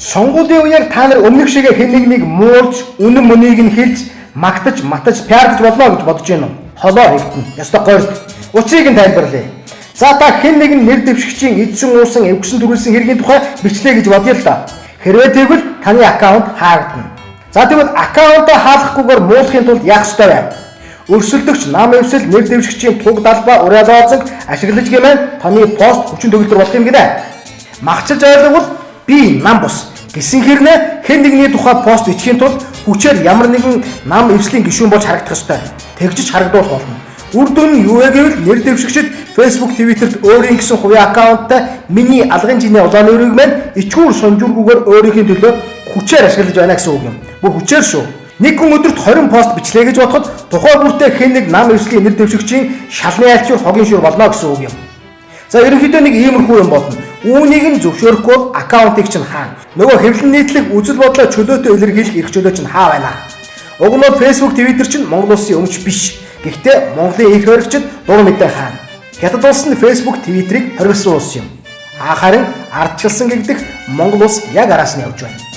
Сонгуулийн үеэр та нар өмнөх шигээ хэн нэг муулж, үнэн мөнийг нь хэлж, магтаж, матаж, пиардж болно гэж бодож байна уу? Холоо хэвтэн. Ястаа гойрт. Учрыг нь тайлбарлая. За та хэн нэгэн нэр дэвшигчийн эдсэн уусан, эвгсэн төрүүлсэн хэргийн тухай бичлээ гэж бодъё л да. Хэрвээ тэгвэл таны аккаунт хаагдана. За тэгвэл аккаунтаа хаалгахгүйгээр муулахын тулд яах ёстой вэ? Өрсөлдөгч, нам эвсэл, нэр дэвшигчийн туг далбаа, уриалаозанг ашиглаж гэмээр таны пост хүчин төгөлдөр болох юм гинэ. Магчилж ойлгвол би нам бус гэсэн хэрнээ хэн нэгний тухай пост бичих тулд хүчээр ямар нэгэн нам эвслийн гишүүн болж харагдах ёстой. Тэгжиж харагдуулах болно. Үр дүн нь юу вэ гэвэл нэр дэвшигчид Facebook, Twitter-т өөрийн гэсэн хувийн аккаунттай миний алгын жиний улааны өрийг маань ичгүүр сонжургүйгээр өөрийнхөө төлөө хүчээр ашиглаж байна гэсэн үг юм. Бүр хүчээр шүү. Нэг хүн өдөрт 20 пост бичлээ гэж бодоход тухай бүртээ хэн нэг нам эвслийн нэр дэвшигчийн шалны айлчуур хогийн шүүр болно гэсэн үг юм. За ерөнхийдөө нэг иймэрхүү юм болно. Үүнийг нь зөвшөөрөхгүй бол аккаунтыг чинь хаана? Нөгөө хэвлэн нийтлэг үзэл бодлоо чөлөөтэй илэрхийлэх эрх чөлөө чинь хаа байна? Уг нь Facebook, Twitter чинь Монгол улсын өмч биш. Гэхдээ Монголын их хоригчид дур мэдээ хаана? Хятад улс нь Facebook, Twitter-ыг хоригдсан улс юм. Харин ардчилсан гэгдэх Монгол улс яг араас нь явж байна.